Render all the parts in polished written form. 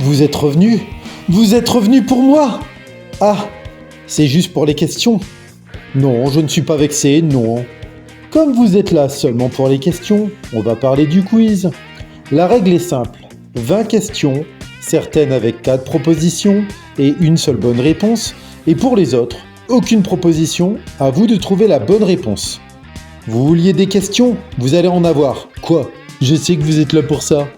Vous êtes revenu? Vous êtes revenu pour moi? Ah, c'est juste pour les questions. Non, je ne suis pas vexé, non. Comme vous êtes là seulement pour les questions, on va parler du quiz. La règle est simple, 20 questions, certaines avec 4 propositions et une seule bonne réponse, et pour les autres, aucune proposition, à vous de trouver la bonne réponse. Vous vouliez des questions? Vous allez en avoir. Quoi? Je sais que vous êtes là pour ça.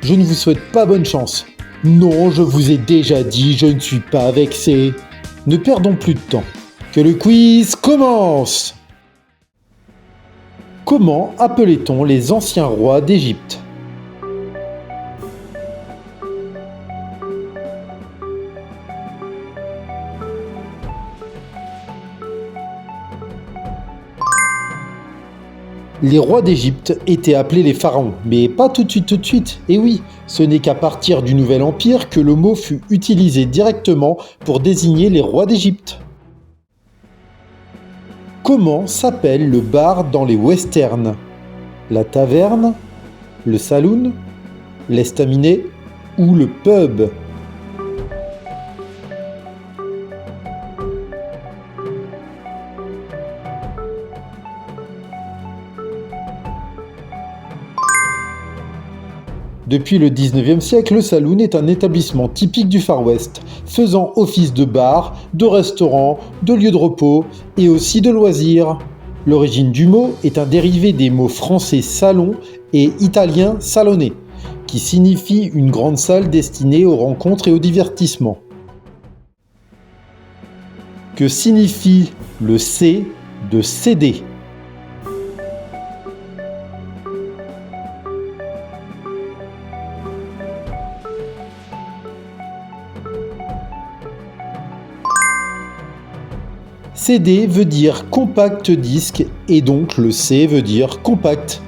Je ne vous souhaite pas bonne chance. Non, je vous ai déjà dit, je ne suis pas vexé. Ne perdons plus de temps. Que le quiz commence! Comment appelait-on les anciens rois d'Égypte? Les rois d'Égypte étaient appelés les pharaons, mais pas tout de suite. Et oui, ce n'est qu'à partir du Nouvel Empire que le mot fut utilisé directement pour désigner les rois d'Égypte. Comment s'appelle le bar dans les westerns? La taverne, le saloon, l'estaminet ou le pub? Depuis le 19e siècle, le saloon est un établissement typique du Far West, faisant office de bar, de restaurant, de lieu de repos et aussi de loisirs. L'origine du mot est un dérivé des mots français salon et italien salone, qui signifie une grande salle destinée aux rencontres et au divertissement. Que signifie le C de céder? CD veut dire compact disque et donc le C veut dire compact.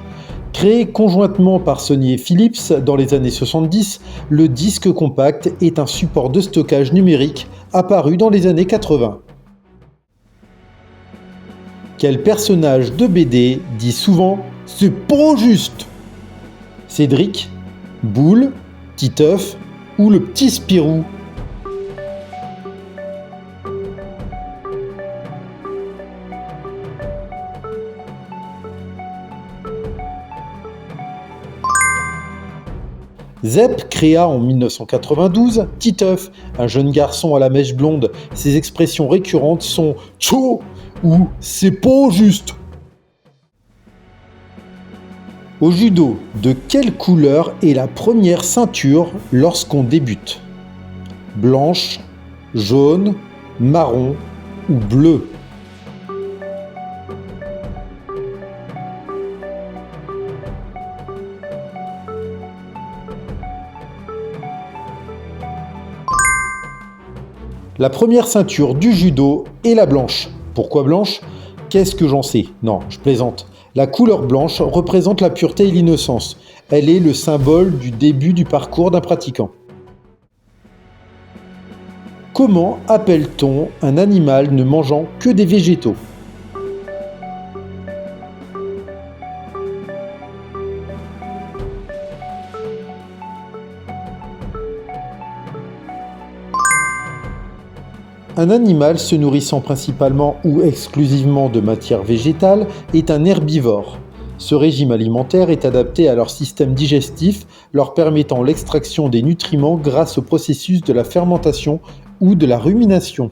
Créé conjointement par Sony et Philips dans les années 70, le disque compact est un support de stockage numérique apparu dans les années 80. Quel personnage de BD dit souvent « C'est pas juste » ? Cédric, Boule, Titeuf ou le petit Spirou ? Zep créa en 1992 Titeuf, un jeune garçon à la mèche blonde. Ses expressions récurrentes sont « Tcho » ou « C'est pas juste ». Au judo, de quelle couleur est la première ceinture lorsqu'on débute? Blanche, jaune, marron ou bleu? La première ceinture du judo est la blanche. Pourquoi blanche? Qu'est-ce que j'en sais? Non, je plaisante. La couleur blanche représente la pureté et l'innocence. Elle est le symbole du début du parcours d'un pratiquant. Comment appelle-t-on un animal ne mangeant que des végétaux? Un animal se nourrissant principalement ou exclusivement de matière végétale est un herbivore. Ce régime alimentaire est adapté à leur système digestif, leur permettant l'extraction des nutriments grâce au processus de la fermentation ou de la rumination.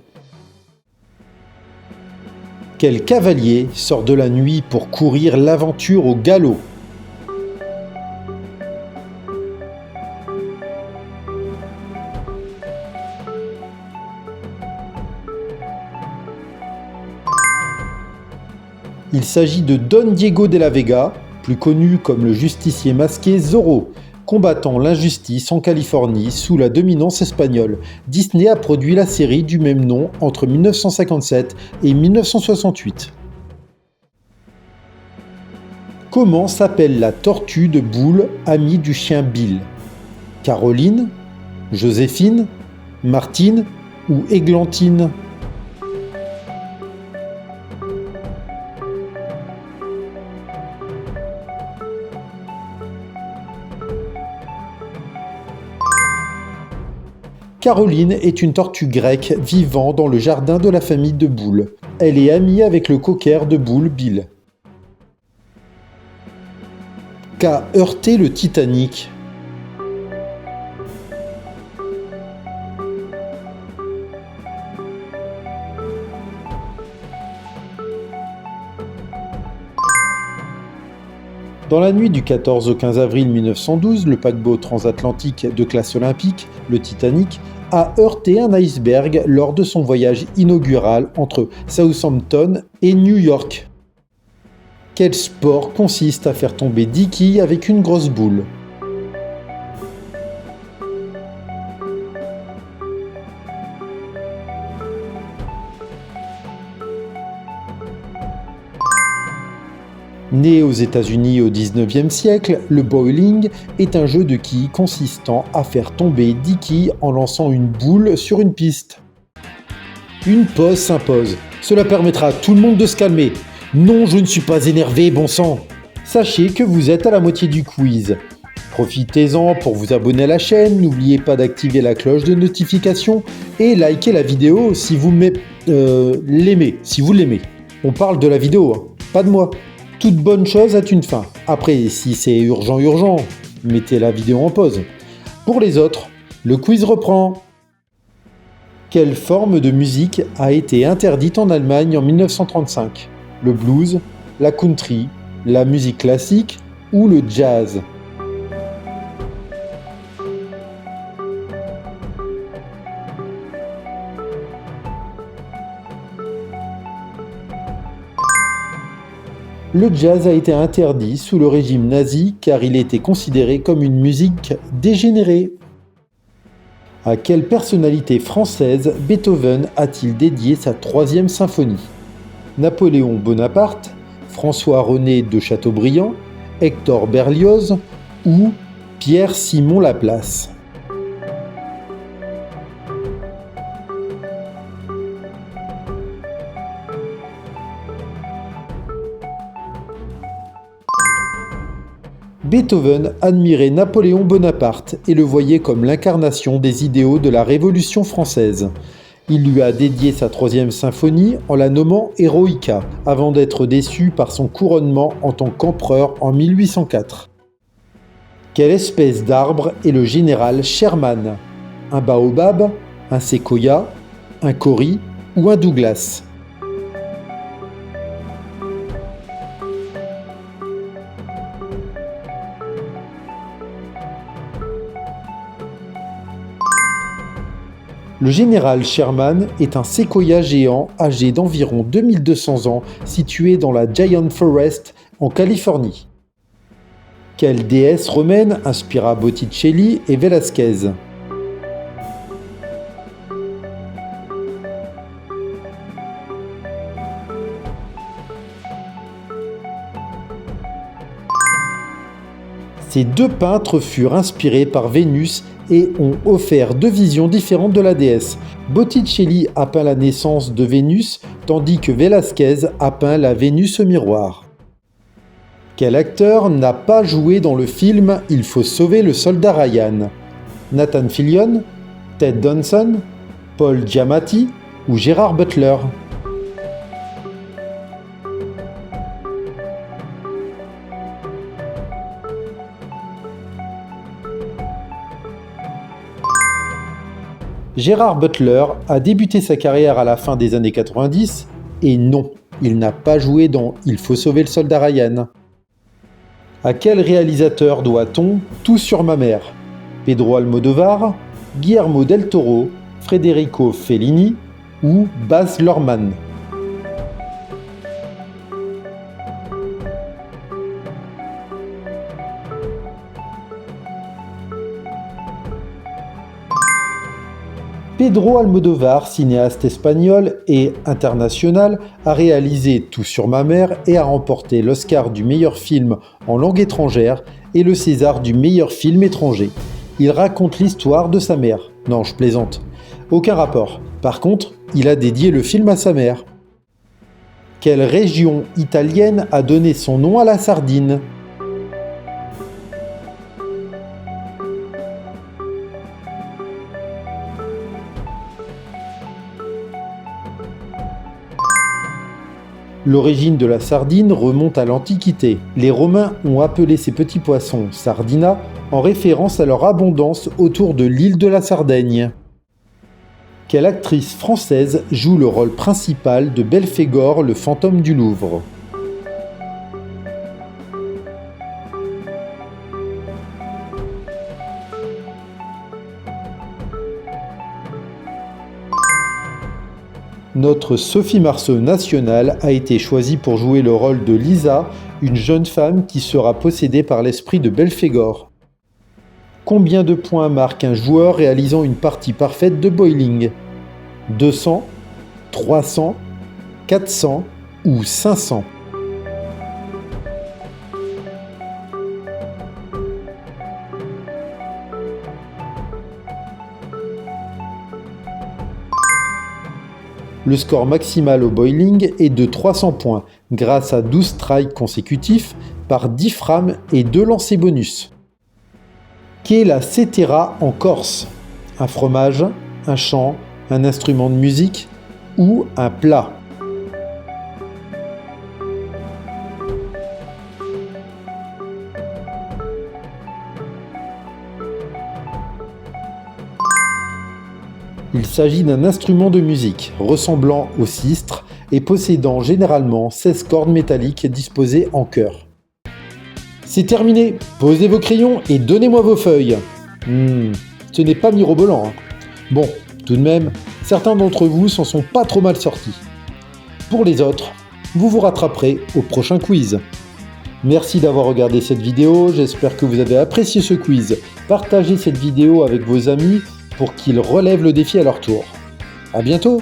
Quel cavalier sort de la nuit pour courir l'aventure au galop? Il s'agit de Don Diego de la Vega, plus connu comme le justicier masqué Zorro, combattant l'injustice en Californie sous la dominance espagnole. Disney a produit la série du même nom entre 1957 et 1968. Comment s'appelle la tortue de Boule, amie du chien Bill? Caroline, Joséphine, Martine ou Églantine? Caroline est une tortue grecque vivant dans le jardin de la famille de boules. Elle est amie avec le cocker de boules Bill. Qu'a heurté le Titanic? Dans la nuit du 14 au 15 avril 1912, le paquebot transatlantique de classe olympique, le Titanic, a heurté un iceberg lors de son voyage inaugural entre Southampton et New York. Quel sport consiste à faire tomber 10 quilles avec une grosse boule? Né aux États-Unis au XIXe siècle, le bowling est un jeu de quilles consistant à faire tomber 10 quilles en lançant une boule sur une piste. Une pause s'impose. Cela permettra à tout le monde de se calmer. Non, je ne suis pas énervé, bon sang. Sachez que vous êtes à la moitié du quiz. Profitez-en pour vous abonner à la chaîne, n'oubliez pas d'activer la cloche de notification et likez la vidéo si vous l'aimez, si vous l'aimez. On parle de la vidéo, hein, pas de moi. Toute bonne chose a une fin. Après, si c'est urgent, mettez la vidéo en pause. Pour les autres, le quiz reprend. Quelle forme de musique a été interdite en Allemagne en 1935? Le blues, la country, la musique classique ou le jazz? Le jazz a été interdit sous le régime nazi car il était considéré comme une musique dégénérée. À quelle personnalité française Beethoven a-t-il dédié sa 3e symphonie? Napoléon Bonaparte, François-René de Chateaubriand, Hector Berlioz ou Pierre-Simon Laplace? Beethoven admirait Napoléon Bonaparte et le voyait comme l'incarnation des idéaux de la Révolution française. Il lui a dédié sa 3e symphonie en la nommant Eroica, avant d'être déçu par son couronnement en tant qu'empereur en 1804. Quelle espèce d'arbre est le général Sherman? Un baobab, un séquoia, un kauri ou un Douglas? Le général Sherman est un séquoia géant âgé d'environ 2200 ans situé dans la Giant Forest en Californie. Quelle déesse romaine inspira Botticelli et Velázquez? Ces deux peintres furent inspirés par Vénus et ont offert 2 visions différentes de la déesse. Botticelli a peint la naissance de Vénus, tandis que Velázquez a peint la Vénus au miroir. Quel acteur n'a pas joué dans le film Il faut sauver le soldat Ryan? Nathan Fillion, Ted Danson, Paul Giamatti ou Gérard Butler? Gérard Butler a débuté sa carrière à la fin des années 90 et non, il n'a pas joué dans Il faut sauver le soldat Ryan. À quel réalisateur doit-on Tout sur ma mère? Pedro Almodovar, Guillermo del Toro, Federico Fellini ou Baz Luhrmann? Pedro Almodovar, cinéaste espagnol et international, a réalisé Tout sur ma mère et a remporté l'Oscar du meilleur film en langue étrangère et le César du meilleur film étranger. Il raconte l'histoire de sa mère. Non, je plaisante. Aucun rapport. Par contre, il a dédié le film à sa mère. Quelle région italienne a donné son nom à la sardine? L'origine de la sardine remonte à l'Antiquité. Les Romains ont appelé ces petits poissons sardina en référence à leur abondance autour de l'île de la Sardaigne. Quelle actrice française joue le rôle principal de Belphégor, le fantôme du Louvre? Notre Sophie Marceau nationale a été choisie pour jouer le rôle de Lisa, une jeune femme qui sera possédée par l'esprit de Belphégor. Combien de points marque un joueur réalisant une partie parfaite de bowling? 200, 300, 400 ou 500? Le score maximal au bowling est de 300 points, grâce à 12 strikes consécutifs par 10 frames et 2 lancers bonus. Qu'est la cetera en Corse? Un fromage, un chant, un instrument de musique ou un plat? Il s'agit d'un instrument de musique ressemblant au sistre et possédant généralement 16 cordes métalliques disposées en chœur. C'est terminé, posez vos crayons et donnez-moi vos feuilles. Ce n'est pas mirobolant. Bon, tout de même, certains d'entre vous s'en sont pas trop mal sortis. Pour les autres, vous vous rattraperez au prochain quiz. Merci d'avoir regardé cette vidéo, j'espère que vous avez apprécié ce quiz. Partagez cette vidéo avec vos amis pour qu'ils relèvent le défi à leur tour. À bientôt!